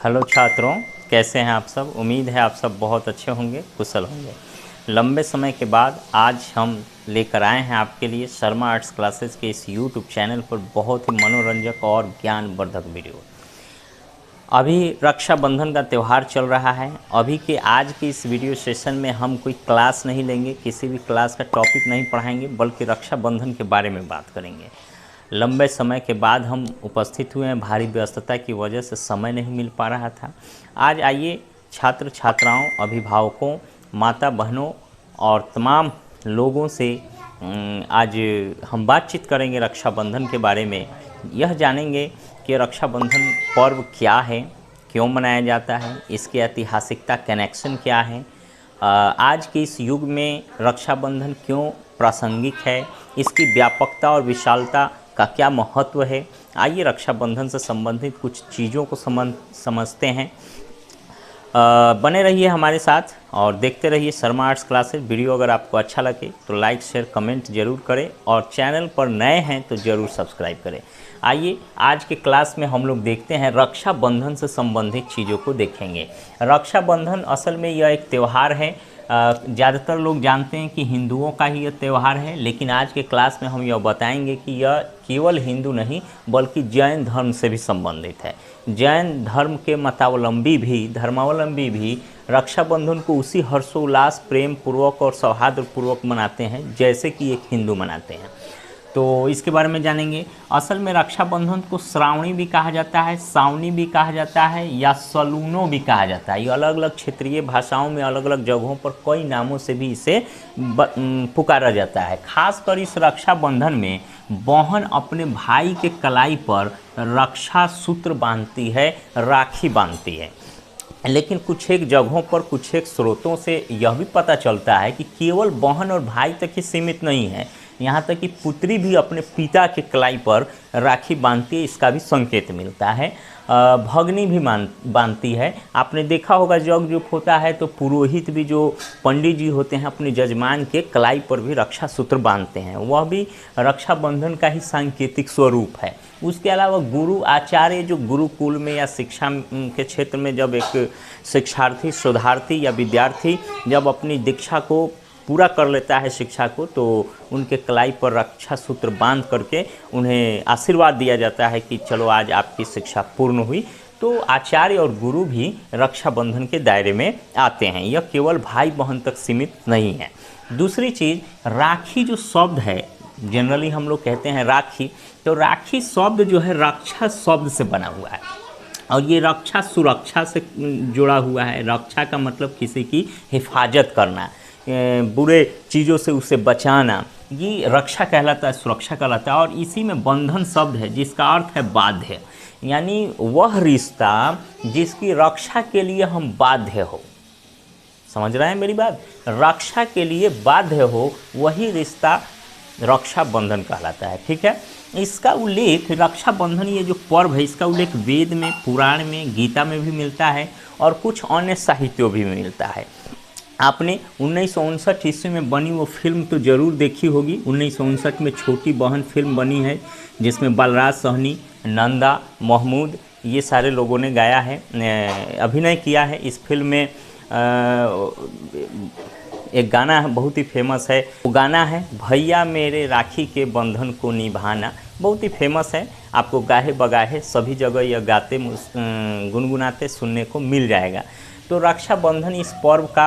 Hello छात्रों, कैसे हैं आप सब। उम्मीद है आप सब बहुत अच्छे होंगे, कुशल होंगे। लंबे समय के बाद आज हम लेकर आए हैं आपके लिए शर्मा आर्ट्स क्लासेस के इस यूट्यूब चैनल पर बहुत ही मनोरंजक और ज्ञानवर्धक वीडियो। अभी रक्षाबंधन का त्यौहार चल रहा है। अभी के आज के इस वीडियो सेशन में हम कोई क्लास नहीं लेंगे, किसी भी क्लास का टॉपिक नहीं पढ़ाएंगे, बल्कि रक्षाबंधन के बारे में बात करेंगे। लंबे समय के बाद हम उपस्थित हुए हैं, भारी व्यस्तता की वजह से समय नहीं मिल पा रहा था। आज आइए छात्र छात्राओं, अभिभावकों, माता बहनों और तमाम लोगों से आज हम बातचीत करेंगे रक्षाबंधन के बारे में। यह जानेंगे कि रक्षाबंधन पर्व क्या है, क्यों मनाया जाता है, इसकी ऐतिहासिकता कनेक्शन क्या है, आज के इस युग में रक्षाबंधन क्यों प्रासंगिक है, इसकी व्यापकता और विशालता का क्या महत्व है। आइए रक्षाबंधन से संबंधित कुछ चीज़ों को समझते हैं। बने रहिए हमारे साथ और देखते रहिए शर्मा आर्ट्स क्लासेस। वीडियो अगर आपको अच्छा लगे तो लाइक शेयर कमेंट ज़रूर करें और चैनल पर नए हैं तो ज़रूर सब्सक्राइब करें। आइए आज के क्लास में हम लोग देखते हैं, रक्षाबंधन से संबंधित चीज़ों को देखेंगे। रक्षाबंधन असल में यह एक त्यौहार है। ज़्यादातर लोग जानते हैं कि हिंदुओं का ही यह त्यौहार है, लेकिन आज के क्लास में हम यह बताएंगे कि यह केवल हिंदू नहीं बल्कि जैन धर्म से भी संबंधित है। जैन धर्म के धर्मावलंबी भी रक्षाबंधन को उसी हर्षोल्लास, प्रेम पूर्वक और सौहार्दपूर्वक मनाते हैं जैसे कि एक हिंदू मनाते हैं। तो इसके बारे में जानेंगे। असल में रक्षाबंधन को श्रावणी भी कहा जाता है, सावनी भी कहा जाता है या सलूनो भी कहा जाता है। ये अलग अलग क्षेत्रीय भाषाओं में अलग अलग जगहों पर कई नामों से भी इसे पुकारा जाता है। खासकर इस रक्षाबंधन में बहन अपने भाई के कलाई पर रक्षा सूत्र बांधती है, राखी बांधती है। लेकिन कुछ एक जगहों पर, कुछ एक स्रोतों से यह भी पता चलता है कि केवल बहन और भाई तक ही सीमित नहीं है, यहाँ तक कि पुत्री भी अपने पिता के कलाई पर राखी बांधती है, इसका भी संकेत मिलता है। भगनी भी बांधती है। आपने देखा होगा जग जुग होता है तो पुरोहित भी, जो पंडित जी होते हैं, अपने जजमान के कलाई पर भी रक्षा सूत्र बांधते हैं। वह भी रक्षाबंधन का ही सांकेतिक स्वरूप है। उसके अलावा गुरु आचार्य, जो गुरुकुल में या शिक्षा के क्षेत्र में जब एक शिक्षार्थी, शोधार्थी या विद्यार्थी जब अपनी दीक्षा को पूरा कर लेता है, शिक्षा को, तो उनके कलाई पर रक्षा सूत्र बांध करके उन्हें आशीर्वाद दिया जाता है कि चलो आज आपकी शिक्षा पूर्ण हुई। तो आचार्य और गुरु भी रक्षाबंधन के दायरे में आते हैं। यह केवल भाई बहन तक सीमित नहीं है। दूसरी चीज़, राखी जो शब्द है, जनरली हम लोग कहते हैं राखी, तो राखी शब्द जो है रक्षा शब्द से बना हुआ है और ये रक्षा सुरक्षा से जुड़ा हुआ है। रक्षा का मतलब किसी की हिफाजत करना, बुरे चीज़ों से उसे बचाना, ये रक्षा कहलाता है, सुरक्षा कहलाता है। और इसी में बंधन शब्द है जिसका अर्थ है बाध्य, यानी वह रिश्ता जिसकी रक्षा के लिए हम बाध्य हो। समझ रहे हैं मेरी बात? रक्षा के लिए बाध्य हो, वही रिश्ता रक्षाबंधन कहलाता है। ठीक है। इसका उल्लेख, रक्षाबंधन ये जो पर्व है, इसका उल्लेख वेद में, पुराण में, गीता में भी मिलता है और कुछ अन्य साहित्यों भी मिलता है। आपने 1959 ईस्वी में बनी वो फिल्म तो ज़रूर देखी होगी। 1959 में छोटी बहन फिल्म बनी है जिसमें बलराज सहनी, नंदा, महमूद, ये सारे लोगों ने गाया है, अभिनय किया है। इस फिल्म में एक गाना है, बहुत ही फेमस है। वो गाना है भैया मेरे राखी के बंधन को निभाना, बहुत ही फेमस है। आपको गाहे बगाहे सभी जगह यह गाते गुनगुनाते सुनने को मिल जाएगा। तो रक्षाबंधन इस पर्व का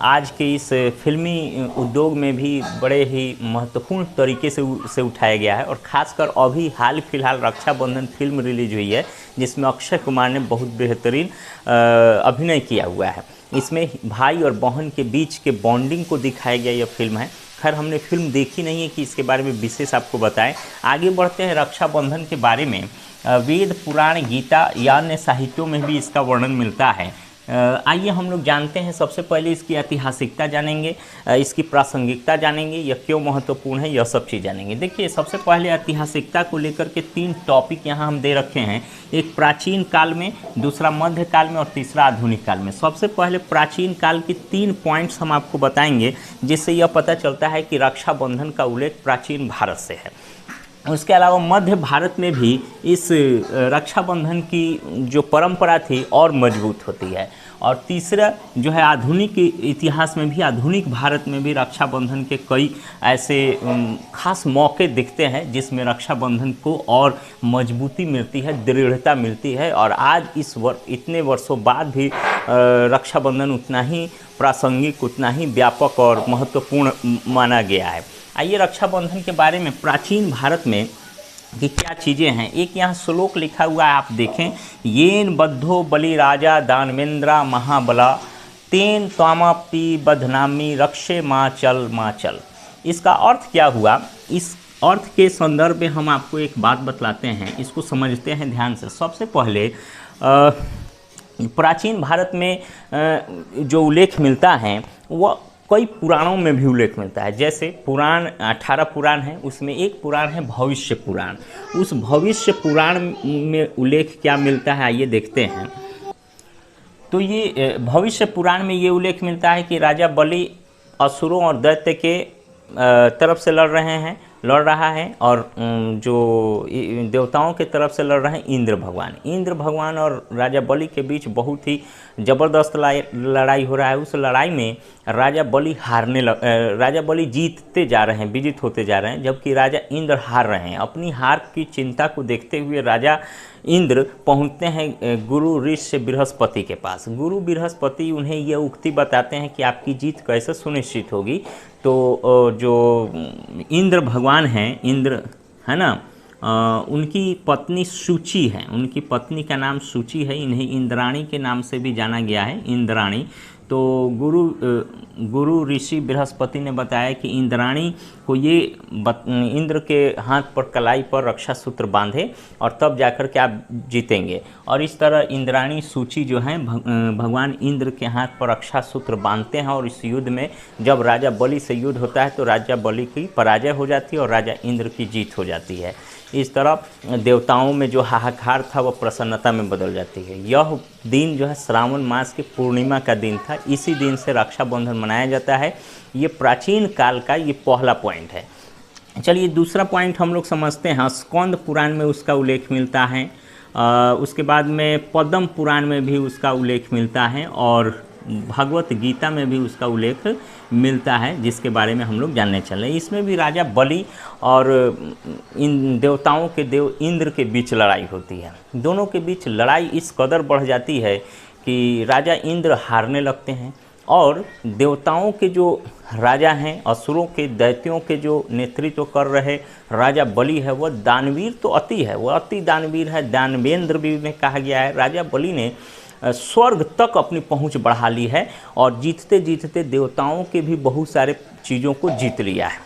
आज के इस फिल्मी उद्योग में भी बड़े ही महत्वपूर्ण तरीके से उठाया गया है। और ख़ासकर अभी हाल फिलहाल रक्षाबंधन फिल्म रिलीज हुई है जिसमें अक्षय कुमार ने बहुत बेहतरीन अभिनय किया हुआ है। इसमें भाई और बहन के बीच के बॉन्डिंग को दिखाया गया यह फिल्म है। खैर हमने फिल्म देखी नहीं है कि इसके बारे में विशेष आपको बताएं। आगे बढ़ते हैं रक्षाबंधन के बारे में। वेद, पुराण, गीता या अन्य साहित्यों में भी इसका वर्णन मिलता है। आइए हम लोग जानते हैं। सबसे पहले इसकी ऐतिहासिकता जानेंगे, इसकी प्रासंगिकता जानेंगे, यह क्यों महत्वपूर्ण है, यह सब चीज़ जानेंगे। देखिए, सबसे पहले ऐतिहासिकता को लेकर के 3 टॉपिक यहाँ हम दे रखे हैं। एक प्राचीन काल में, दूसरा मध्य काल में और तीसरा आधुनिक काल में। सबसे पहले प्राचीन काल के 3 पॉइंट्स हम आपको बताएंगे जिससे यह पता चलता है कि रक्षाबंधन का उल्लेख प्राचीन भारत से है। उसके अलावा मध्य भारत में भी इस रक्षाबंधन की जो परंपरा थी और मजबूत होती है। और तीसरा जो है, आधुनिक इतिहास में भी, आधुनिक भारत में भी रक्षाबंधन के कई ऐसे खास मौके दिखते हैं जिसमें रक्षाबंधन को और मजबूती मिलती है, दृढ़ता मिलती है। और आज इतने वर्षों बाद भी रक्षाबंधन उतना ही प्रासंगिक, उतना ही व्यापक और महत्वपूर्ण माना गया है। आइए रक्षाबंधन के बारे में प्राचीन भारत में कि क्या चीज़ें हैं, एक यहाँ श्लोक लिखा हुआ है, आप देखें। येन बद्धो बलि राजा दानवेंद्रा महाबला तेन त्वामपि बधनामी रक्षे माँ चल। इसका अर्थ क्या हुआ? इस अर्थ के संदर्भ में हम आपको एक बात बतलाते हैं, इसको समझते हैं ध्यान से। सबसे पहले प्राचीन भारत में जो उल्लेख मिलता है वह कई पुराणों में भी उल्लेख मिलता है। जैसे पुराण 18 पुराण है, उसमें एक पुराण है भविष्य पुराण। उस भविष्य पुराण में उल्लेख क्या मिलता है, आइए देखते हैं। तो ये भविष्य पुराण में ये उल्लेख मिलता है कि राजा बलि असुरों और दैत्य के तरफ से लड़ रहा है और जो देवताओं के तरफ से लड़ रहे हैं इंद्र भगवान और राजा बलि के बीच बहुत ही ज़बरदस्त लड़ाई हो रहा है। उस लड़ाई में राजा बलि जीतते जा रहे हैं, विजित होते जा रहे हैं, जबकि राजा इंद्र हार रहे हैं। अपनी हार की चिंता को देखते हुए राजा इंद्र पहुंचते हैं गुरु ऋषि बृहस्पति के पास। गुरु बृहस्पति उन्हें यह उक्ति बताते हैं कि आपकी जीत कैसे सुनिश्चित होगी। तो जो इंद्र भगवान हैं, इंद्र है ना, उनकी पत्नी सूची है, उनकी पत्नी का नाम सूची है। इन्हें इंद्राणी के नाम से भी जाना गया है, इंद्राणी। तो गुरु ऋषि बृहस्पति ने बताया कि इंद्राणी को ये इंद्र के हाथ पर, कलाई पर रक्षा सूत्र बांधे और तब जाकर के आप जीतेंगे। और इस तरह इंद्राणी सूची जो है भगवान इंद्र के हाथ पर रक्षा सूत्र बांधते हैं। और इस युद्ध में जब राजा बलि से युद्ध होता है तो राजा बलि की पराजय हो जाती है और राजा इंद्र की जीत हो जाती है। इस तरह देवताओं में जो हाहाकार था वह प्रसन्नता में बदल जाती है। यह दिन जो है श्रावण मास की पूर्णिमा का दिन था। इसी दिन से रक्षाबंधन मनाया जाता है। ये प्राचीन काल का ये पहला पॉइंट है। चलिए दूसरा पॉइंट हम लोग समझते हैं। स्कंद पुराण में उसका उल्लेख मिलता है, उसके बाद में पद्म पुराण में भी उसका उल्लेख मिलता है और भगवत गीता में भी उसका उल्लेख मिलता है, जिसके बारे में हम लोग जानने चले। इसमें भी राजा बलि और इन देवताओं के देव इंद्र के बीच लड़ाई होती है। दोनों के बीच लड़ाई इस कदर बढ़ जाती है कि राजा इंद्र हारने लगते हैं और देवताओं के जो राजा हैं, असुरों के, दैत्यों के जो नेतृत्व कर रहे राजा बलि है, वह दानवीर तो अति है, वह अति दानवीर है। दानवेंद्र भी में कहा गया है। राजा बलि ने स्वर्ग तक अपनी पहुंच बढ़ा ली है और जीतते जीतते देवताओं के भी बहुत सारे चीज़ों को जीत लिया है।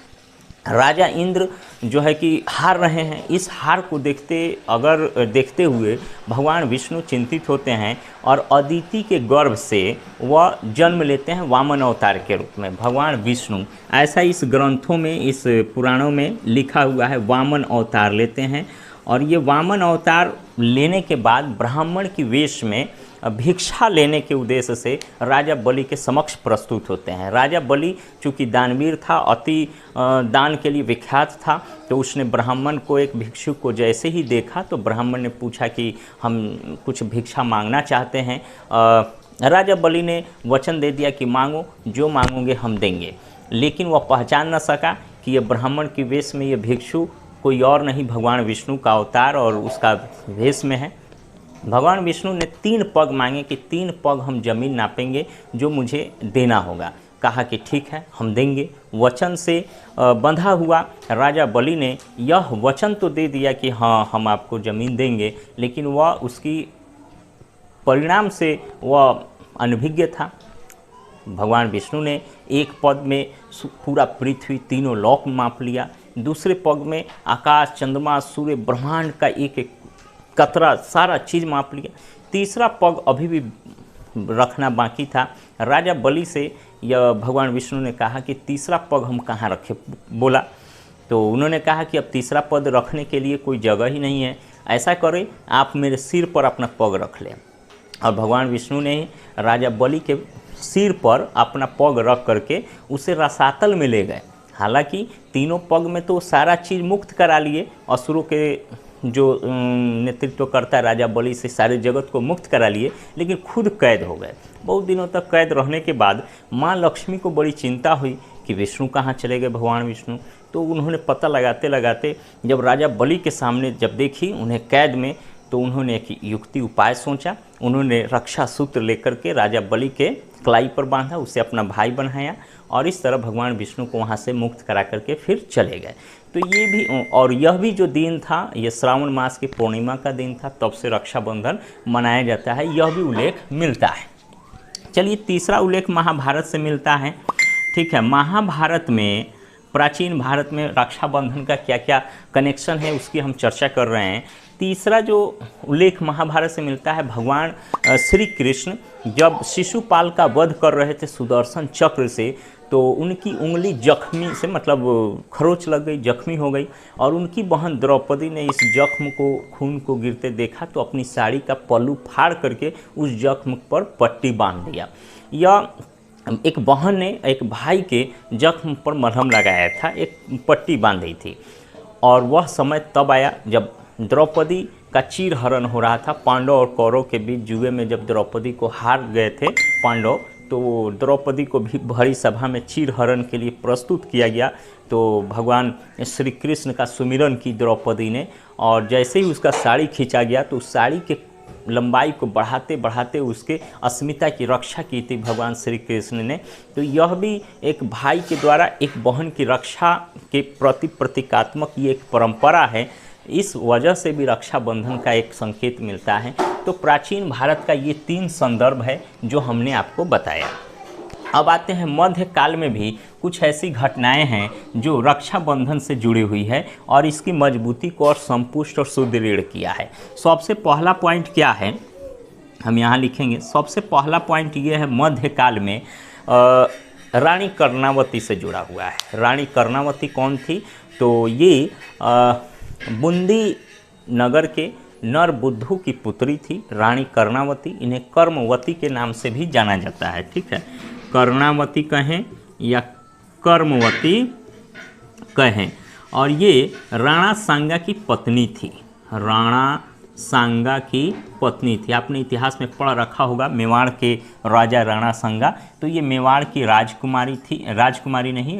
राजा इंद्र जो है कि हार रहे हैं। इस हार को देखते हुए भगवान विष्णु चिंतित होते हैं और अदिति के गर्भ से वह जन्म लेते हैं वामन अवतार के रूप में। भगवान विष्णु, ऐसा इस ग्रंथों में, इस पुराणों में लिखा हुआ है, वामन अवतार लेते हैं। और ये वामन अवतार लेने के बाद ब्राह्मण की वेश में भिक्षा लेने के उद्देश्य से राजा बलि के समक्ष प्रस्तुत होते हैं। राजा बलि चूँकि दानवीर था, अति दान के लिए विख्यात था, तो उसने ब्राह्मण को, एक भिक्षु को जैसे ही देखा तो ब्राह्मण ने पूछा कि हम कुछ भिक्षा मांगना चाहते हैं। राजा बलि ने वचन दे दिया कि मांगो, जो मांगोगे हम देंगे। लेकिन वह पहचान न सका कि यह ब्राह्मण की वेश में ये भिक्षु कोई और नहीं, भगवान विष्णु का अवतार और उसका वेश में है। भगवान विष्णु ने 3 पग मांगे कि 3 पग हम जमीन नापेंगे जो मुझे देना होगा। कहा कि ठीक है, हम देंगे। वचन से बंधा हुआ राजा बलि ने यह वचन तो दे दिया कि हाँ, हम आपको ज़मीन देंगे, लेकिन वह उसकी परिणाम से वह अनभिज्ञ था। भगवान विष्णु ने एक पद में पूरा पृथ्वी, तीनों लोक माप लिया। दूसरे पग में आकाश, चंद्रमा, सूर्य, ब्रह्मांड का एक एक कतरा, सारा चीज़ माप लिया। तीसरा पग अभी भी रखना बाकी था। राजा बलि से यह भगवान विष्णु ने कहा कि तीसरा पग हम कहाँ रखें, बोला। तो उन्होंने कहा कि अब तीसरा पद रखने के लिए कोई जगह ही नहीं है, ऐसा करें आप मेरे सिर पर अपना पग रख लें। और भगवान विष्णु ने राजा बलि के सिर पर अपना पग रख करके उसे रसातल में ले गए। हालांकि तीनों पग में तो सारा चीज़ मुक्त करा लिए, असुरों के जो नेतृत्व करता है राजा बलि से सारे जगत को मुक्त करा लिए, लेकिन खुद कैद हो गए। बहुत दिनों तक कैद रहने के बाद माँ लक्ष्मी को बड़ी चिंता हुई कि विष्णु कहाँ चले गए, भगवान विष्णु। तो उन्होंने पता लगाते लगाते जब राजा बलि के सामने जब देखी उन्हें कैद में, तो उन्होंने एक युक्ति उपाय सोचा। उन्होंने रक्षा सूत्र लेकर के राजा बलि के कलाई पर बांधा, उसे अपना भाई बनाया और इस तरह भगवान विष्णु को वहाँ से मुक्त करा करके फिर चले गए। तो ये भी, और यह भी जो दिन था ये श्रावण मास की पूर्णिमा का दिन था, तब से रक्षाबंधन मनाया जाता है, यह भी उल्लेख मिलता है। चलिए तीसरा उल्लेख महाभारत से मिलता है। ठीक है, महाभारत में, प्राचीन भारत में रक्षाबंधन का क्या क्या कनेक्शन है उसकी हम चर्चा कर रहे हैं। तीसरा जो उल्लेख महाभारत से मिलता है, भगवान श्री कृष्ण जब शिशुपाल का वध कर रहे थे सुदर्शन चक्र से, तो उनकी उंगली जख्मी से, मतलब खरोच लग गई, जख्मी हो गई, और उनकी बहन द्रौपदी ने इस जख्म को, खून को गिरते देखा तो अपनी साड़ी का पल्लू फाड़ करके उस जख्म पर पट्टी बांध दिया। या एक बहन ने एक भाई के जख्म पर मरहम लगाया था, एक पट्टी बांधी थी। और वह समय तब आया जब द्रौपदी का चीरहरण हो रहा था। पांडव और कौरव के बीच जुए में जब द्रौपदी को हार गए थे पांडव, तो द्रौपदी को भी भरी सभा में चीरहरण के लिए प्रस्तुत किया गया। तो भगवान श्री कृष्ण का सुमिरन की द्रौपदी ने, और जैसे ही उसका साड़ी खींचा गया तो उस साड़ी के लंबाई को बढ़ाते बढ़ाते उसके अस्मिता की रक्षा की थी भगवान श्री कृष्ण ने। तो यह भी एक भाई के द्वारा एक बहन की रक्षा के प्रति प्रतीकात्मक ये एक परंपरा है। इस वजह से भी रक्षाबंधन का एक संकेत मिलता है। तो प्राचीन भारत का ये 3 संदर्भ है जो हमने आपको बताया। अब आते हैं मध्य काल में भी कुछ ऐसी घटनाएं हैं जो रक्षाबंधन से जुड़ी हुई है और इसकी मजबूती को और संपुष्ट और सुदृढ़ किया है। सबसे पहला पॉइंट क्या है, हम यहाँ लिखेंगे। सबसे पहला पॉइंट ये है, मध्य काल में रानी कर्णावती से जुड़ा हुआ है। रानी कर्णावती कौन थी? तो ये बूंदी नगर के नर बुद्धू की पुत्री थी रानी कर्णावती। इन्हें कर्मवती के नाम से भी जाना जाता है। ठीक है, कर्णावती कहें या कर्मवती कहें। और ये राणा सांगा की पत्नी थी। राणा सांगा की पत्नी थी। आपने इतिहास में पढ़ रखा होगा मेवाड़ के राजा राणा सांगा। तो ये मेवाड़ की राजकुमारी थी, राजकुमारी नहीं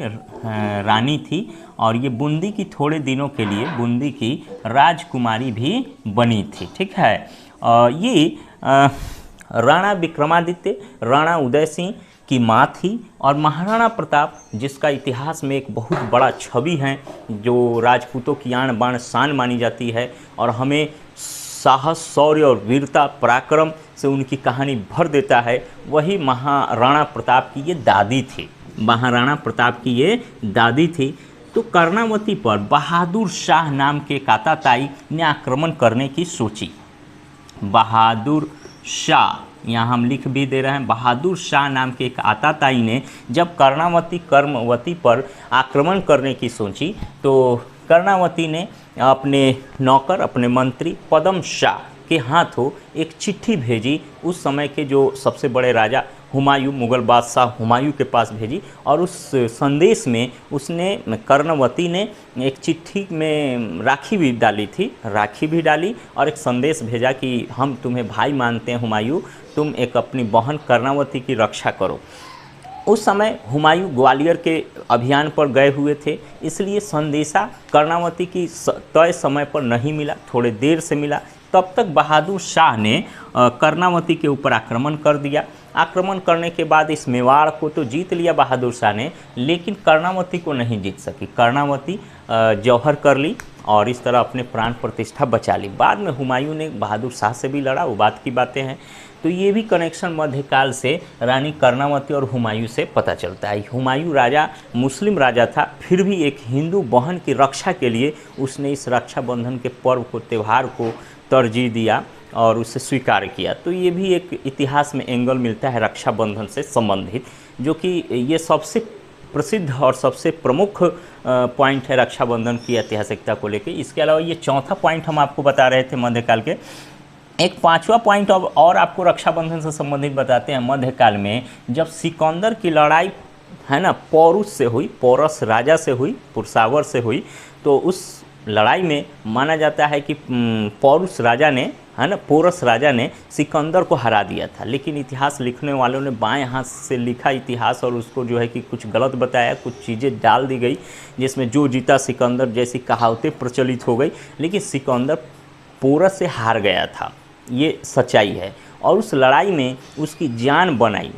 रानी थी। और ये बूंदी की थोड़े दिनों के लिए बूंदी की राजकुमारी भी बनी थी। ठीक है, ये राणा विक्रमादित्य, राणा उदय सिंह की माँ थी। और महाराणा प्रताप, जिसका इतिहास में एक बहुत बड़ा छवि है, जो राजपूतों की आन बान शान मानी जाती है और हमें साहस, शौर्य और वीरता, पराक्रम से उनकी कहानी भर देता है, वही महाराणा प्रताप की ये दादी थी। महाराणा प्रताप की ये दादी थी। तो कर्णावती पर बहादुर शाह नाम के एक आताताई ने आक्रमण करने की सोची। बहादुर शाह, यहाँ हम लिख भी दे रहे हैं, बहादुर शाह नाम के एक आताताई ने जब कर्णावती पर आक्रमण करने की सोची, तो कर्णावती ने अपने नौकर, अपने मंत्री पदम शाह के हाथों एक चिट्ठी भेजी। उस समय के जो सबसे बड़े राजा हुमायूं, मुग़ल बादशाह हुमायूं के पास भेजी। और उस संदेश में उसने, कर्णावती ने एक चिट्ठी में राखी भी डाली थी, राखी भी डाली और एक संदेश भेजा कि हम तुम्हें भाई मानते हैं हुमायूं, तुम एक अपनी बहन कर्णावती की रक्षा करो। उस समय हुमायूं ग्वालियर के अभियान पर गए हुए थे, इसलिए संदेशा कर्णावती की तय समय पर नहीं मिला, थोड़े देर से मिला। तब तक बहादुर शाह ने कर्णावती के ऊपर आक्रमण कर दिया। आक्रमण करने के बाद इस मेवाड़ को तो जीत लिया बहादुर शाह ने, लेकिन कर्णावती को नहीं जीत सकी। कर्णावती जौहर कर ली और इस तरह अपने प्राण प्रतिष्ठा बचा ली। बाद में हुमायूं ने बहादुर शाह से भी लड़ा, वो बात की बातें हैं। तो ये भी कनेक्शन मध्यकाल से रानी कर्णावती और हुमायूं से पता चलता है। हुमायूं राजा मुस्लिम राजा था, फिर भी एक हिंदू बहन की रक्षा के लिए उसने इस रक्षाबंधन के पर्व को, त्यौहार को तरजीह दिया और उसे स्वीकार किया। तो ये भी एक इतिहास में एंगल मिलता है रक्षाबंधन से संबंधित, जो कि ये सबसे प्रसिद्ध और सबसे प्रमुख पॉइंट है रक्षाबंधन की ऐतिहासिकता को लेकर। इसके अलावा ये चौथा पॉइंट हम आपको बता रहे थे मध्यकाल के। एक पांचवा पॉइंट और आपको रक्षाबंधन से संबंधित बताते हैं। मध्यकाल में जब सिकंदर की लड़ाई है ना, पौरुष से हुई, पौरस राजा से हुई, पुरसावर से हुई। तो उस लड़ाई में माना जाता है कि पौरुष राजा ने, है ना, पोरस राजा ने सिकंदर को हरा दिया था। लेकिन इतिहास लिखने वालों ने बाएं हाथ से लिखा इतिहास और उसको जो है कि कुछ गलत बताया, कुछ चीज़ें डाल दी गई जिसमें जो जीता सिकंदर जैसी कहावतें प्रचलित हो गई। लेकिन सिकंदर पोरस से हार गया था, ये सच्चाई है। और उस लड़ाई में उसकी जान बनाई।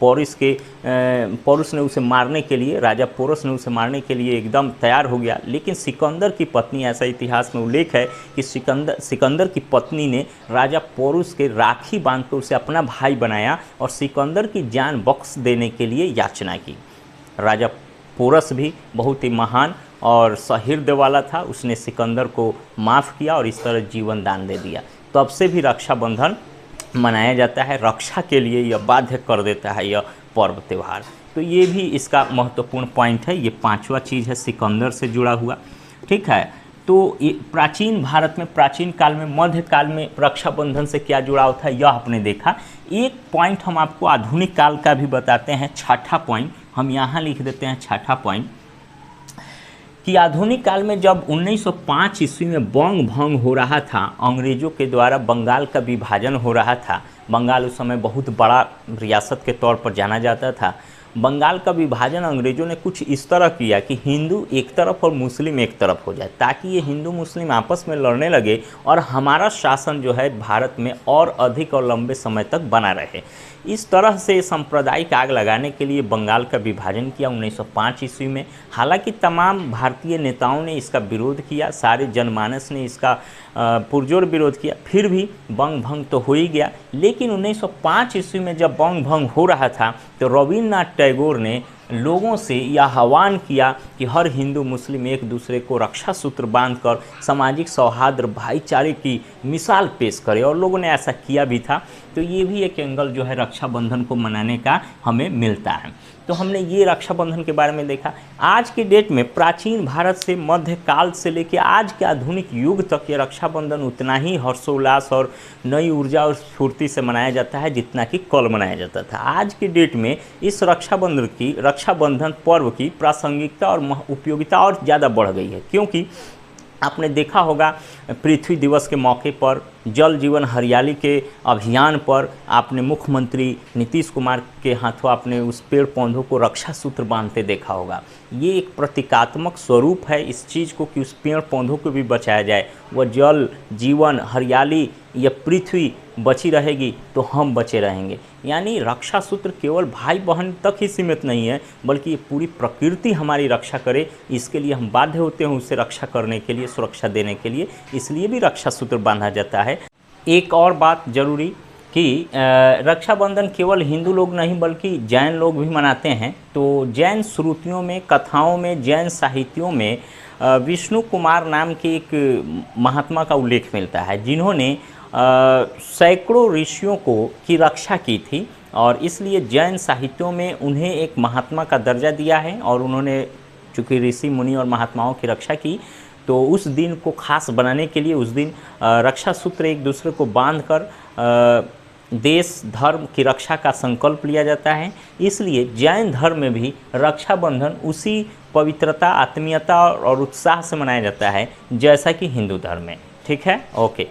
पौरुष ने उसे मारने के लिए, राजा पोरस ने उसे मारने के लिए एकदम तैयार हो गया। लेकिन सिकंदर की पत्नी, ऐसा इतिहास में उल्लेख है कि सिकंदर की पत्नी ने राजा पौरुष के राखी बांधकर उसे अपना भाई बनाया और सिकंदर की जान बख्श देने के लिए याचना की। राजा पोरस भी बहुत ही महान और सहृदय वाला था, उसने सिकंदर को माफ़ किया और इस तरह जीवन दान दे दिया। तब से भी रक्षाबंधन मनाया जाता है, रक्षा के लिए यह बाध्य कर देता है यह पर्व त्यौहार। तो ये भी इसका महत्वपूर्ण पॉइंट है। ये पांचवा चीज़ है सिकंदर से जुड़ा हुआ, ठीक है। तो ये प्राचीन भारत में, प्राचीन काल में, मध्यकाल में रक्षाबंधन से क्या जुड़ाव था यह आपने देखा। एक पॉइंट हम आपको आधुनिक काल का भी बताते हैं, छठा पॉइंट हम यहाँ लिख देते हैं। छठा पॉइंट कि आधुनिक काल में जब 1905 ईस्वी में बंग भंग हो रहा था, अंग्रेज़ों के द्वारा बंगाल का विभाजन हो रहा था। बंगाल उस समय बहुत बड़ा रियासत के तौर पर जाना जाता था। बंगाल का विभाजन अंग्रेज़ों ने कुछ इस तरह किया कि हिंदू एक तरफ और मुस्लिम एक तरफ हो जाए, ताकि ये हिंदू मुस्लिम आपस में लड़ने लगे और हमारा शासन जो है भारत में और अधिक और लंबे समय तक बना रहे। इस तरह से सांप्रदायिक आग लगाने के लिए बंगाल का विभाजन किया 1905 ईस्वी में। हालांकि तमाम भारतीय नेताओं ने इसका विरोध किया, सारे जनमानस ने इसका पुरजोर विरोध किया, फिर भी बंग भंग तो हो ही गया। लेकिन 1905 ईस्वी में जब बंग भंग हो रहा था तो रविन्द्रनाथ टैगोर ने लोगों से यह आह्वान किया कि हर हिंदू मुस्लिम एक दूसरे को रक्षा सूत्र बांधकर सामाजिक सौहार्द भाईचारे की मिसाल पेश करे, और लोगों ने ऐसा किया भी था। तो ये भी एक एंगल जो है रक्षाबंधन को मनाने का हमें मिलता है। तो हमने ये रक्षाबंधन के बारे में देखा। आज के डेट में प्राचीन भारत से मध्यकाल से लेकर आज के आधुनिक युग तक ये रक्षाबंधन उतना ही हर्षोल्लास और नई ऊर्जा और स्फूर्ति से मनाया जाता है जितना कि कल मनाया जाता था। आज के डेट में इस रक्षाबंधन पर्व की प्रासंगिकता और उपयोगिता और ज़्यादा बढ़ गई है, क्योंकि आपने देखा होगा पृथ्वी दिवस के मौके पर, जल जीवन हरियाली के अभियान पर आपने मुख्यमंत्री नीतीश कुमार के हाथों आपने उस पेड़ पौधों को रक्षा सूत्र बांधते देखा होगा। ये एक प्रतीकात्मक स्वरूप है इस चीज़ को कि उस पेड़ पौधों को भी बचाया जाए। वह जल जीवन हरियाली, यह पृथ्वी बची रहेगी तो हम बचे रहेंगे। यानी रक्षा सूत्र केवल भाई बहन तक ही सीमित नहीं है, बल्कि ये पूरी प्रकृति हमारी रक्षा करे, इसके लिए हम बाध्य होते हैं उसे रक्षा करने के लिए, सुरक्षा देने के लिए, इसलिए भी रक्षा सूत्र बांधा जाता है। एक और बात जरूरी कि रक्षाबंधन केवल हिंदू लोग नहीं बल्कि जैन लोग भी मनाते हैं। तो जैन श्रुतियों में, कथाओं में, जैन साहित्यों में विष्णु कुमार नाम के एक महात्मा का उल्लेख मिलता है, जिन्होंने सैकड़ों ऋषियों की रक्षा की थी, और इसलिए जैन साहित्यों में उन्हें एक महात्मा का दर्जा दिया है। और उन्होंने चूँकि ऋषि मुनि और महात्माओं की रक्षा की, तो उस दिन को खास बनाने के लिए उस दिन रक्षा सूत्र एक दूसरे को बांधकर देश धर्म की रक्षा का संकल्प लिया जाता है। इसलिए जैन धर्म में भी रक्षाबंधन उसी पवित्रता, आत्मीयता और उत्साह से मनाया जाता है जैसा कि हिंदू धर्म में। ठीक है, ओके।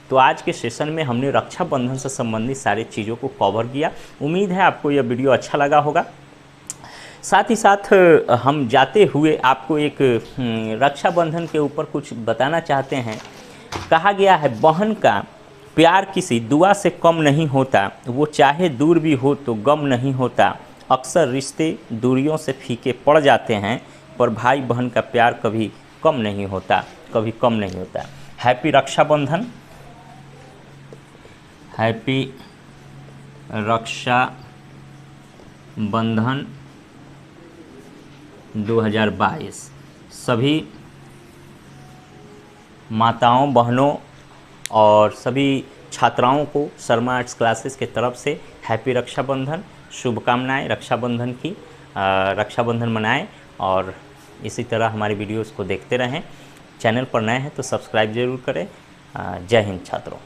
तो आज के सेशन में हमने रक्षाबंधन से संबंधित सारी चीज़ों को कवर किया। उम्मीद है आपको यह वीडियो अच्छा लगा होगा। साथ ही साथ हम जाते हुए आपको एक रक्षाबंधन के ऊपर कुछ बताना चाहते हैं। कहा गया है, बहन का प्यार किसी दुआ से कम नहीं होता, वो चाहे दूर भी हो तो गम नहीं होता। अक्सर रिश्ते दूरियों से फीके पड़ जाते हैं, पर भाई बहन का प्यार कभी कम नहीं होता, कभी कम नहीं होता। हैप्पी रक्षाबंधन, हैप्पी रक्षा बंधन 2022। सभी माताओं, बहनों और सभी छात्राओं को शर्मा आर्ट्स क्लासेस के तरफ से हैप्पी रक्षाबंधन, शुभकामनाएं रक्षाबंधन की। रक्षाबंधन मनाएं और इसी तरह हमारी वीडियोस को देखते रहें। चैनल पर नए हैं तो सब्सक्राइब जरूर करें। जय हिंद छात्रों।